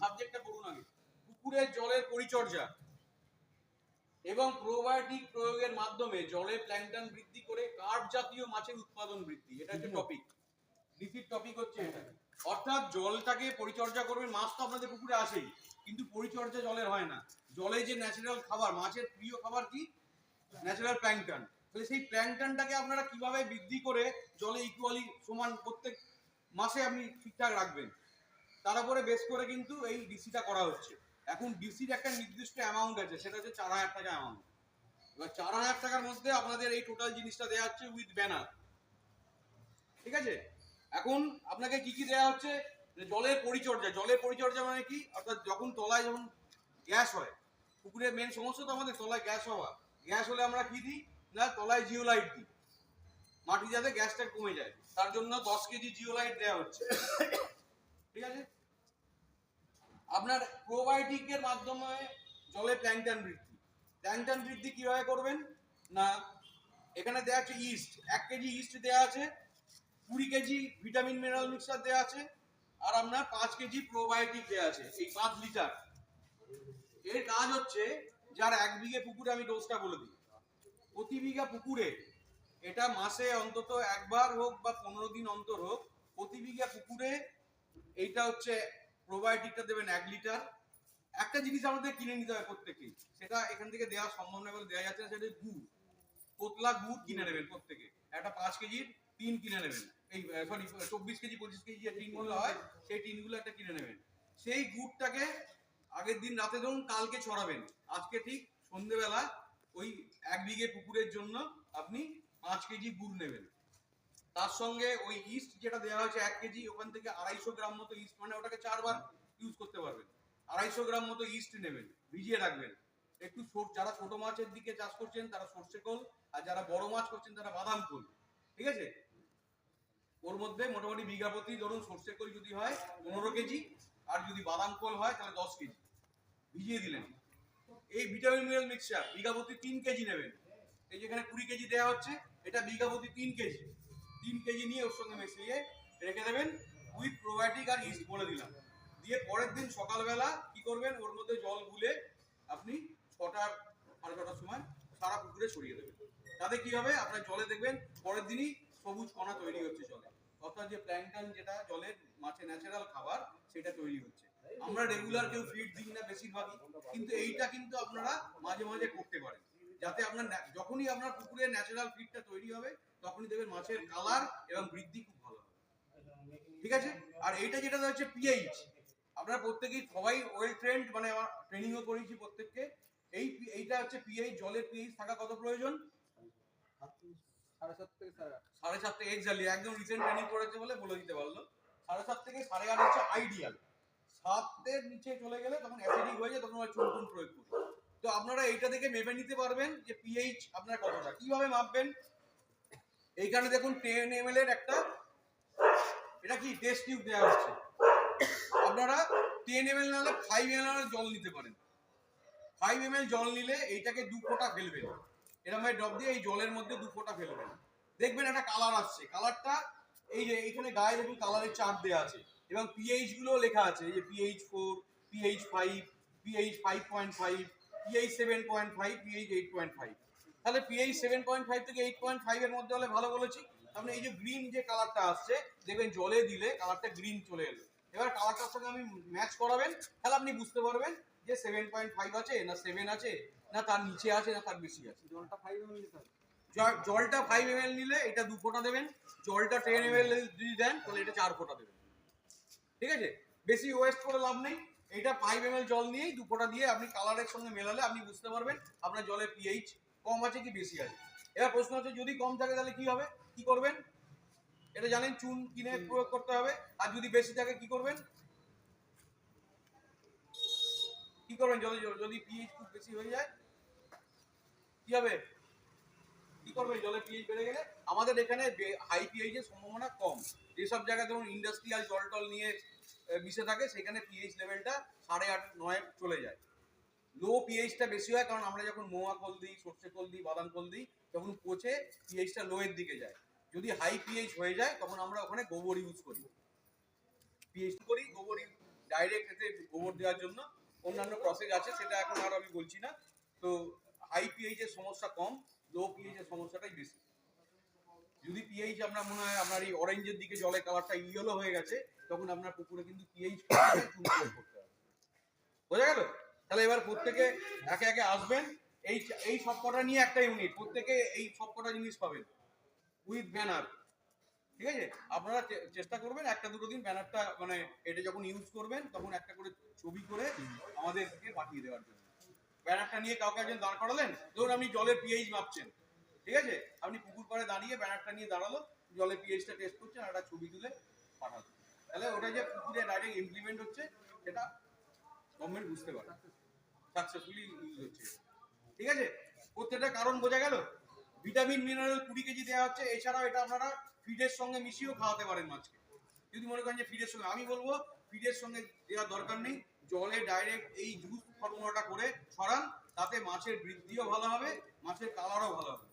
সাবজেক্টটা পড়ুন আগে। পুকুরের জলের পরিচর্যা এবং প্রোবায়োটিক প্রয়োগের মাধ্যমে জলে প্ল্যাঙ্কটন বৃদ্ধি করে কার্প জাতীয় মাছের উৎপাদন বৃদ্ধি, এটা হচ্ছে টপিক। ডিসির টপিক হচ্ছে এটা। অর্থাৎ জলটাকে পরিচর্যা করবেন। মাছ তো আপনাদের পুকুরে আসেই, কিন্তু পরিচর্যা জলের হয় না। জলে যে ন্যাচারাল খাবার, মাছের প্রিয় খাবার কি? Natural plankton. তাহলে সেই প্ল্যাঙ্কটনটাকে আপনারা কিভাবে বৃদ্ধি করে জলে ইকুয়ালি সমান প্রত্যেক মাসে আপনি ঠিকঠাক রাখবেন, তার উপরে বেস করে কিন্তু এই ডিসিটা করা হচ্ছে। এখন ডিসির একটা নির্দিষ্ট অ্যামাউন্ট আছে, সেটা হচ্ছে 4,000 টাকা অ্যামাউন্ট। এবার 4,000 টাকার মধ্যে আপনাদের এই টোটাল জিনিসটা দেওয়া হচ্ছে উইথ ব্যানার, ঠিক আছে? এখন আপনাকে কি কি দেওয়া হচ্ছে? জলের পরিচর্যা। জলের পরিচর্যা মানে কি? অর্থাৎ যখন তলায় যখন গ্যাস হয়, পুকুরের মেন সমস্যা তো আমাদের তলায় গ্যাস হওয়া। গ্যাস হলে আমরা কি দিই না, তলায় জিওলাইট দিই, মাটি যাতে গ্যাসটা কমে যায়। তার জন্য 10 কেজি জিওলাইট দেওয়া হচ্ছে, ঠিক আছে? আপনার প্রোবায়োটিকের মাধ্যমে জলে প্ল্যাঙ্কটন বৃদ্ধি। প্ল্যাঙ্কটন বৃদ্ধি কিভাবে করবেন না, এখানে দেওয়া আছে ইস্ট। 1 কেজি ইস্ট দেওয়া আছে, 20 কেজি ভিটামিন মিনারেল মিক্সচার দেওয়া আছে, আর আপনার 5 কেজি প্রোবায়োটিক দেওয়া আছে, এই 5 লিটার। এর কাজ হচ্ছে, যার 1 বিঘে পুকুরে, আমি ডোজটা বলে দিই, প্রতি বিঘা পুকুরে এটা মাসে অন্তত একবার হোক বা 15 দিন অন্তর হোক, প্রতি বিঘা পুকুরে এইটা হচ্ছে প্রোবায়োটিকটা দেবেন 1 লিটার। একটা জিনিস আমাদের কিনে নিতে হবে প্রত্যেকেই, সেটা এখান থেকে দেওয়া সম্ভব নয় বলে দেওয়া যাচ্ছে না, সেটা গুড়। পোতলা গুড় কিনে নেবেন প্রত্যেকে, একটা 5 কেজির টিন কিনে নেবেন। এই সরি 24 কেজি 25 কেজি যে টিনগুলো হয়, সেই টিনগুলো একটা কিনে নেবেন। সেই গুড়টাকে আগের দিন রাতে ধরুন কালকে ছড়াবেন, আজকে ঠিক সন্ধ্যেবেলা ওই 1 বিঘে পুকুরের জন্য আপনি 5 কেজি গুড় নেবেন। তার সঙ্গে ওই ইস্ট যেটা দেওয়া হয়েছে 1 কেজি, ওখান থেকে 250 গ্রাম মতো ইস্ট, মানে ওটাকে 4 বার ইউজ করতে পারবেন। 250 গ্রাম মতো ইস্ট নেবেন, ভিজিয়ে রাখবেন। একটু যারা ছোট মাছের দিকে চাষ করছেন তারা সর্ষে খোল, আর যারা বড় মাছ করছেন তারা বাদাম খোল, ঠিক আছে? ওর মধ্যে মোটামুটি বিঘা প্রতি ধরুন সর্ষে খোল যদি হয় 15 কেজি, আর যদি বাদাম খোল হয় তাহলে 10 কেজি ভিজিয়ে দিলেন। এই ভিটামিন মিনারেল মিক্সচার বিঘা প্রতি 3 কেজি নেবেন। এই যেখানে 20 কেজি দেওয়া হচ্ছে, এটা বিঘা প্রতি 3 কেজি। 3 কেজি নিয়ে ওর সঙ্গে মিশিয়ে রেখে দেবেন উইথ প্রোবায়োটিক আর ইস্ট বলে দিলাম। দিয়ে পরের দিন সকালবেলা কি করবেন, ওর মধ্যে জল গুলে আপনি 6টার 6:30টার সময় সারা পুকুরে ছড়িয়ে দেবেন। তাতে কি হবে, আপনার জলে দেখবেন পরের দিনই সবুজ কণা তৈরি হচ্ছে জলে, অর্থাৎ যে প্ল্যাঙ্কটন যেটা জলের মাছের ন্যাচারাল খাবার, সেটা তৈরি হচ্ছে। আমরা রেগুলার কেউ ফিড দিই না বেশিরভাগই, কিন্তু এইটা কিন্তু আপনারা মাঝে মাঝে করতে পারেন, যাতে আপনার যখনই আপনার পুকুরে ন্যাচারাল ফিডটা তৈরি হবে, তখনই দেখবেন মাছের কালার এবং বৃদ্ধি খুব ভালো হবে, ঠিক আছে? আর এইটা যেটা হচ্ছে পিএইচ, আপনারা প্রত্যেকেই সবাই ওয়েল ট্রেন্ড, মানে আমার ট্রেনিংও করেছি প্রত্যেককে। এইটা হচ্ছে পিএইচ, জলের পিএইচ থাকা কত প্রয়োজন? 7.5 থেকে এক্স্যাক্টলি, একদম রিসেন্ট ট্রেনিং করেছে বলে বলে দিতে পারলো। 7.5 থেকে 8.5 হচ্ছে আইডিয়াল। 7-এর নিচে চলে গেলে তখন অ্যাসিডিক হয়ে যায়, তখন আমরা চুন প্রয়োগ করি। তো আপনারা এইটা থেকে মেপে নিতে পারবেন যে পিএইচ আপনার কতটা। কিভাবে মাপবেন? এইখানে দেখুন 10 ml এর একটা, এটা কি টেস্ট টিউব দেওয়া হচ্ছে। আপনারা 10 ml না হলে 5 ml জল নিতে পারেন। 5 ml জল নিলে এইটাকে 2 ফোঁটা ফেলবেন, এরকম ভাবে ড্রপ দিয়ে এই জলের মধ্যে 2 ফোঁটা ফেলবেন। দেখবেন একটা কালার আসছে। কালারটা এই যে এইখানে গায়ে দেখুন কালারের চার্ট দেওয়া আছে, এবং পিএইচ গুলো লেখা আছে, এই যে pH 4, pH 5, pH 5.5, pH 7.5, pH 8.5। তাহলে পিএইচ 7.5 থেকে 8.5 এর মধ্যে হলে ভালো বলেছি। তাহলে এই যে গ্রিন যে কালারটা আসছে, দেখবেন জলে দিলে কালারটা গ্রিন চলে এলো। এবার কালারটার সঙ্গে আমি ম্যাচ করাবেন, তাহলে আপনি বুঝতে পারবেন যে 7.5 আছে না 7 আছে, না তার নিচে আছে, না তার বেশি আছে। জলটা 5 ml নিলে এটা 2 ফোঁটা দেবেন। জলটা 10 ml যদি দেন তাহলে এটা 4 ফোঁটা দেবেন, ঠিক আছে? বেশি ওয়েস্ট করে লাভ নেই। এটা 5 ml জল নিয়েই 2 ফোঁটা দিয়ে আপনি কালারের সঙ্গে মেলালে আপনি বুঝতে পারবেন আপনার জলের পিএইচ কম আছে কি বেশি আছে। এবার প্রশ্ন হচ্ছে, যদি কম থাকে তাহলে কি হবে, কি করবেন? এটা জানেন, চুন কিনে প্রয়োগ করতে হবে। আর যদি বেশি থাকে কি করবেন? কি করবেন যদি পিএইচ খুব বেশি হয়ে যায় কি হবে? কি করবেন জলের পিএইচ বেড়ে গেলে? আমাদের এখানে হাই পিএইচ এর সম্ভাবনা কম। যেসব জায়গায় ধরুন ইন্ডাস্ট্রিয়াল জল টল নিয়ে মিশে থাকে, সেখানে পিএইচ লেভেলটা 8.5-9 চলে যায়। লো পিএইচটা বেশি হয়, কারণ আমরা যখন মোয়া খোল দিই, সর্ষে খোল দিই, বাদাম খোল দিই, তখন পচে পিএইচটা লো এর দিকে যায়। যদি হাই পিএইচ হয়ে যায়, তখন আমরা ওখানে গোবর ইউজ করি, পিএইচ করি, গোবর ডাইরেক্ট এতে গোবর দেওয়ার জন্য অন্যান্য প্রসেস আছে, সেটা এখন আর আমি বলছি না। তো হাই পিএইচ এর সমস্যা কম, লো পিএইচ এর সমস্যাটাই বেশি। যদি পিএইচ আপনার মনে হয় আপনার এই অরেঞ্জের দিকে জলের কালারটা ইয়েলো হয়ে গেছে, তখন আপনার পুকুরে কিন্তু পিএইচ করতে হবে। বোঝা গেল? তাহলে এবার প্রত্যেকে একে একে আসবেন, এই এই সবকটা নিয়ে একটা ইউনিট, প্রত্যেকে এই সবকটা জিনিস পাবেন উইথ ব্যানার। ঠিক আছে, আপনারা চেষ্টা করবেন একটা দুটো দিন ব্যানারটা মানে এটা যখন ইউজ করবেন তখন একটা করে ছবি করে আমাদেরকে পাঠিয়ে দেওয়ার জন্য। ব্যানারটা নিয়ে কাউকে একজন দাঁড় করালেন, ধরুন আপনি জলের পিএইচ মাপছেন, ঠিক আছে, আপনি পুকুর পাড়ে দাঁড়িয়ে ব্যানারটা নিয়ে দাঁড়ালো, জলের পিএইচটা টেস্ট করছেন, একটা ছবি তুলে পাঠালো, তাহলে ওটা যে পুকুরে ডাইরেক্ট ইমপ্লিমেন্ট হচ্ছে সেটা গভর্নমেন্ট বুঝতে পারে, সাকসেসফুলি ইউজ হচ্ছে। ঠিক আছে, প্রত্যেকটা কারণ বোঝা গেল। ভিটামিন মিনারেল 20 কেজি দেওয়া হচ্ছে, এছাড়াও এটা আপনারা ফিডের সঙ্গে মিশিয়েও খাওয়াতে পারেন মাছকে। যদি মনে করেন যে ফিডের সঙ্গে, আমি বলবো ফিডের সঙ্গে দেওয়ার দরকার নেই, জলে ডাইরেক্ট এই জুস ফর্মুলাটা করে ছড়ান, তাতে মাছের বৃদ্ধিও ভালো হবে, মাছের কালারও ভালো হবে।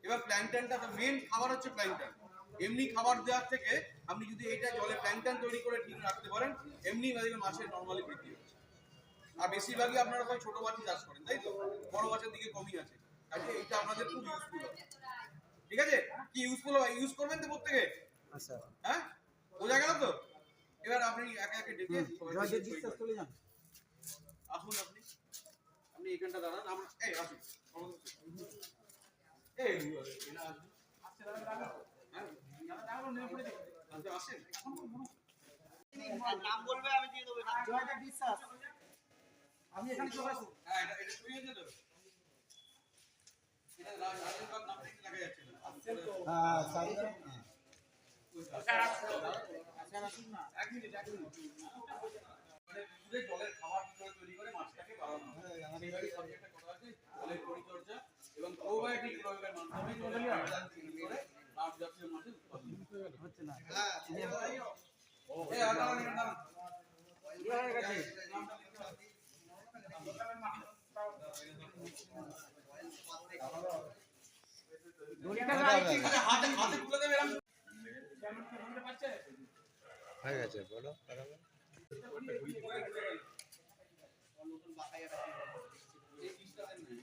এবার প্ল্যাঙ্কটনটা তো মেন খাবার হচ্ছে প্ল্যাঙ্কটন। এমনি খাবার দেওয়ার থেকে আপনি যদি এটা জলে প্ল্যাঙ্কটন তৈরি করে ঠিক রাখতে পারেন, এমনি দেখবেন মাছের নর্মালি বৃদ্ধি হচ্ছে। আর বেশিরভাগই আপনারা সবাই ছোট মাছই চাষ করেন, তাই তো? বড় মাছের দিকে কমই আছে, আজকে এইটা আপনাদের খুব ইউজফুল হবে। ঠিক আছে, কি ইউজফুল হবে, ইউজ করবেন তো প্রত্যেকে? আচ্ছা, হ্যাঁ, বোঝা গেল তো? এবার আপনি একে একে ডেকে চলে যান। আসুন, আপনি আপনি এখানটা দাঁড়ান, আমরা এই আসুন, এই এরা আসুন, আসছে দাঁড়ান, হ্যাঁ দাঁড়ান, আচ্ছা আসেন, নাম বলবে আমি দিয়ে দেবো। জয়দেব বিশ্বাস, আপনি এখানে চলে আসুন। হ্যাঁ, এটা শুনিয়ে দিতে হবে। এটা রাজেন্দ্র নামটা কি লেখা যাচ্ছে না? হ্যাঁ, সাইডে স্যার আসুন না, এক মিনিট। মানে পুকুরে জলের খাবার কি করে তৈরি করে মাছটাকে বাড়ানো হয়, এইভাবে সাবজেক্টটা করা আছে। জলের পরিচর্যা এবং প্রোবায়োটিক প্রয়োগের মাধ্যমে জলের প্ল্যাঙ্কটন তৈরি করে মাছ জাতীয় মাছের উৎপাদন হচ্ছে না। হ্যাঁ, এই আপনারা নিয়ে নাম হয়ে গেছে, নামটা লিখতে হবে। হাতে তুলে দেবে এরকম হয়ে গেছে, বলো। নতুন বাকাইয়া এই জিনিসটা দেন না।